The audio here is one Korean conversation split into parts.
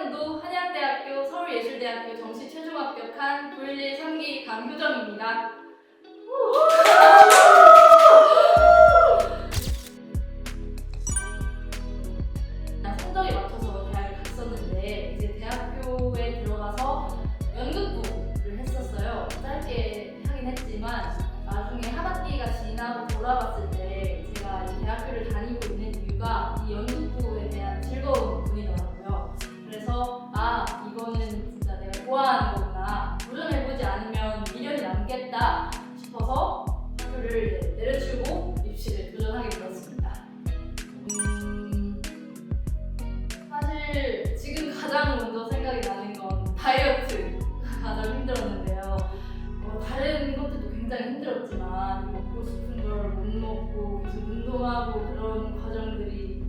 2018년도 한양대학교 서울예술대학교 정시 최종 합격한 911 3기 강효정입니다. 성적에 맞춰서 대학을 갔었는데 이제 대학교에 들어가서 연극부를 했었어요. 짧게 하긴 했지만 나중에 한 학기가 지나고 돌아봤을 때 제가 이 대학교를 다니고 있는 이유가 이 연극부에 대한 즐거운 부분이더라고요. 그래서 이거는 진짜 내가 좋아하는 거구나, 도전해보지 않으면 미련이 남겠다 싶어서 학교를 내려치우고 입시를 도전하게 되었습니다. 사실 지금 가장 먼저 생각이 나는 건 다이어트 가장 힘들었는데요. 다른 것들도 굉장히 힘들었지만 먹고 싶은 걸 못 먹고 계속 운동하고 그런 과정들이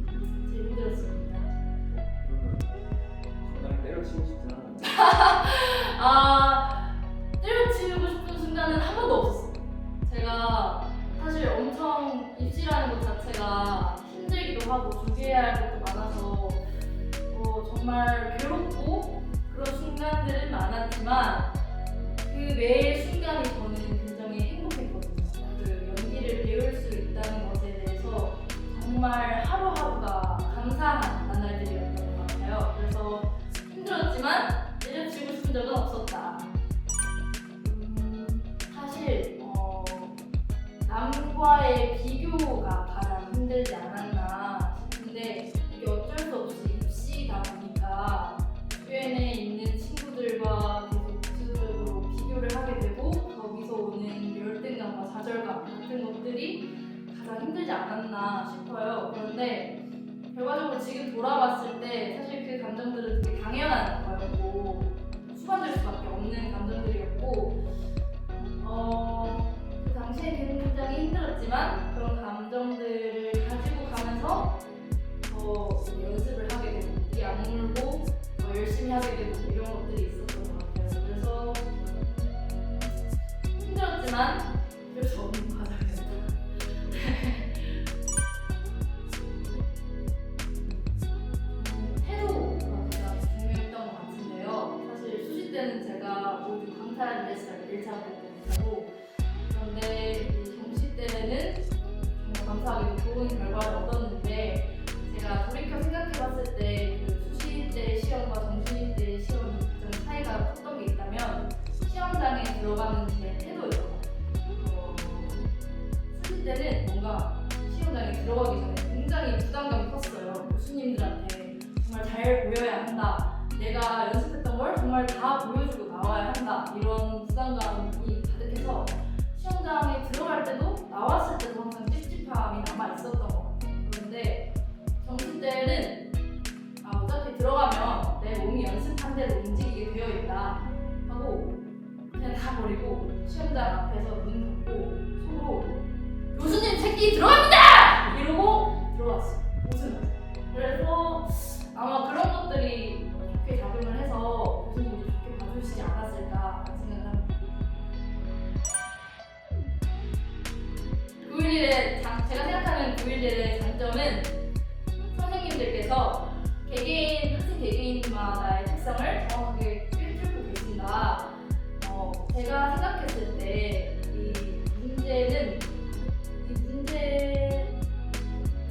제일 힘들었습니다. 중간에 때려치고 싶진 않은데. 때려치우고 싶은 순간은 한 번도 없었어요. 제가 사실 엄청 입시라는 것 자체가 힘들기도 하고 준비해야 할 것도 많아서 정말 괴롭고 그런 순간들은 많았지만 그 매 순간이 저는 굉장히 행복했거든요. 그 연기를 배울 수 있다는 것에 대해서 정말 하루하루가 감사한 나날들이었던 것 같아요. 그래서 힘들었지만 내려치우고 싶은 적은 없었다. 사실 남과의 비교가 가장 힘들지 않았나 싶은데 이게 어쩔 수 없이 입시다 보니까 주변에 있는 친구들과 계속 지속적으로 비교를 하게 되고 거기서 오는 열등감과 좌절감 같은 것들이 가장 힘들지 않았나 싶어요. 그런데 결과적으로 지금 돌아봤을 때 사실 그 감정들은 되게 당연한 거였고 수반될 수밖에 없는 감정들이었고 그 당시에 굉장히 힘들었지만 그런 감정들을 가지고 가면서 더 연습을 하게 되고 이 악물고 더 열심히 하게 되고 이런 것들이 있었던 것 같아요. 그래서 힘들었지만 그래도 적은 과정이었다. 태도가 가장 중요했던 것 같은데요. 사실 수시 때는 제가 모두 강탈을 했어요. 1차 공부하고. 그런데 이 정시 때는 정말 감사하게도 좋은 결과를 얻었는데 제가 돌이켜 생각해봤을 때 그 수시 때 시험과 정시 때 시험이 좀 차이가 컸던 게 있다면 시험장에 들어가는 제 태도예요. 수시 때는 뭔가 시험장에 들어가기 전에 굉장히 부담감이 컸어요. 교수님들한테 정말 잘 보여야 한다, 내가 연습했던 걸 정말 다 보여주고 나와야 한다, 이런 부담감이 가득해서 시험장에 들어갈 때도 나왔을 때도 항상 찝찝함이 남아 있었던 것 같아요. 그런데 정시 때는 어차피 들어가면 내 몸이 연습한 대로 움직이게 되어 있다 하고 그냥 다 버리고 시험장 앞에서 눈 감고 속으로 교수님 새끼 들어갑니다! 이러고 들어갔어요. 웃으면서. 그래서 아마 그런 것들이 좋게 작용을 해서 교수님이 좋게 봐주시지 않았을까 생각을 합니다. 911의 제가 생각하는 911의 장점은 선생님들께서 학생 개개인마다의 특성을 정확하게 꿰뚫고 계신다. 제가 생각했을 때 이 문제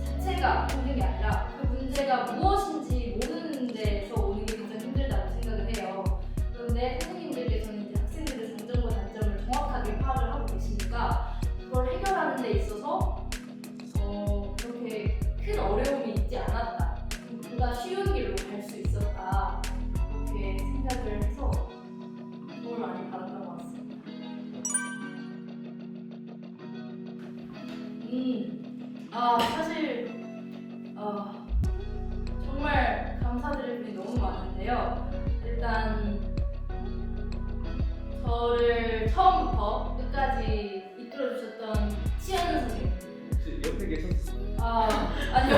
자체가 힘든 게 아니라 그 문제가 무엇인지 모르는 데서 오는 게 가장 힘들다고 생각을 해요. 그런데 선생님들께서는 이제 학생들의 장점과 단점을 정확하게 파악을 하고 계시니까 그걸 해결하는 데 있어서 그렇게 큰 어려움이 있지 않았다, 보다 쉬운 길로 갈 수 있었다, 그렇게 생각을 해서 도움을 많이 받았던 것 같습니다. 사실 정말 감사드릴 분이 너무 많은데요. 일단 저를 처음부터 끝까지 이끌어주셨던 치현 선생님. 혹시 옆에 계셨어요? 아니고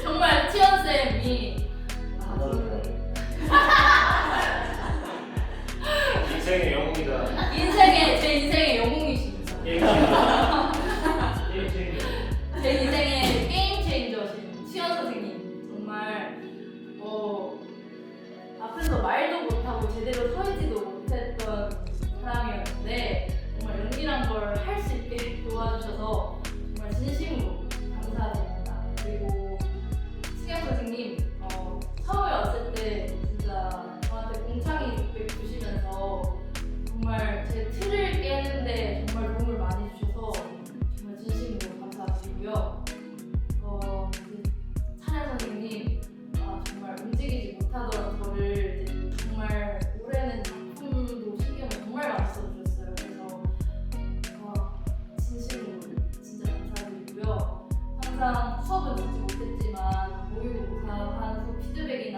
정말 치현 쌤이 인생의 영웅이다. 제 인생의 영웅이십니다. 제 인생의 게임 체인저신 치현 선생님, 정말 제대로 서 있지도 못했던 사람이었는데 정말 연기란 걸 할 수 있게 도와주셔서 정말 진심으로 감사드립니다. 그리고 승현 선생님 처음에 왔을 때 진짜 저한테 공창이 득백 주시면서 정말 제 틀을 깨는데 정말 도움을 많이 주셔서 정말 진심으로 감사드리고요. 이제 찬현 선생님 정말 움직이지 못하던 저를 이제 정말 올해는 작품도 신경을 정말 많이 써주셨어요. 그래서 진심으로 진짜 감사드리고요. 항상 수업은 듣지 못했지만 모의고사 후 피드백이나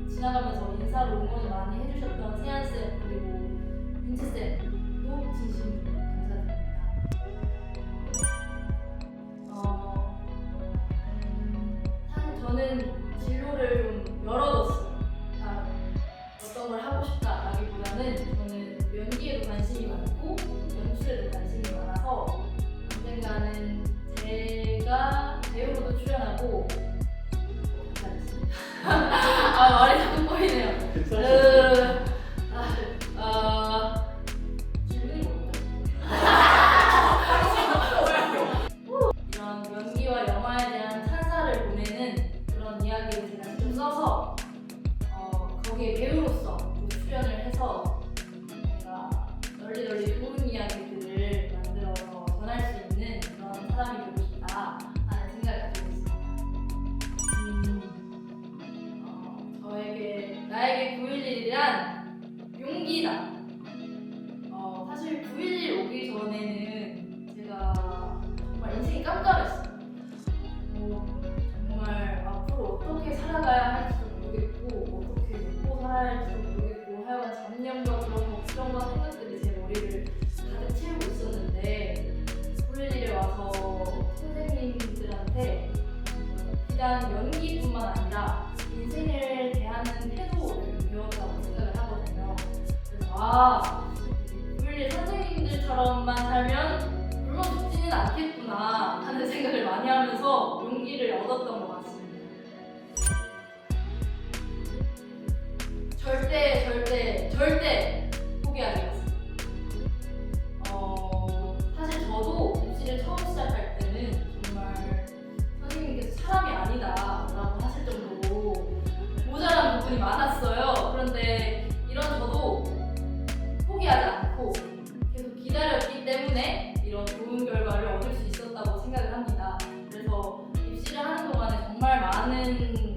지나가면서 인사로 응원을 많이 해주셨던 세안쌤 그리고 윤지쌤도 진심으로 감사드립니다. 사실 저는 진로를 좀 열어뒀어요. 어떤 걸 하고 싶다라기보다는 저는 연기에도 관심이 많고 연출에도 관심이 많아서 언젠가는 제가 배우로도 출연하고 말이 자꾸 꼬이네요. 질문이 뭐죠? 이런 연기와 영화에 대한 찬사를 보내는 그런 이야기를 제가 직접 써서 거기에 배우로서 또 출연을 해서 뭔가 널리 좋은 이야기들을 만들어서 전할 수 있는 그런 사람이 되고 싶다 하는 생각을 가지고 있습니다. 나에게 9.11이란 용기다. 사실 9.11 오기 전에는 제가 정말 인생이 깜깜했어요. 정말 앞으로 어떻게 살아가야 할지도 모르겠고 어떻게 먹고 살아야 할지도 모르겠고 하여간 잡념과 그런 걱정과 생각들이 제 머리를 가득 채우고 있었는데 9.11에 와서 선생님들한테 비단 연기뿐만 아니라 인생을 대하는 태도를 배웠다고 생각을 하거든요. 그래서 9.11 선생님들처럼만 살면 굶어 죽지는 않겠구나 하는 생각을 많이 하면서 용기를 얻었던 것 같습니다. 절대 포기하겠습니다. 사실 저도 입시를 처음 시작할 때는 정말 선생님께서 사람이 아니다 라고 하실 정도로 모자란 부분이 많았어요. 그런데 이런 저도 포기하지 않고 계속 기다렸기 때문에 이런 좋은 결과를 얻을 수 있었다고 생각을 합니다. 그래서 입시를 하는 동안에 정말 많은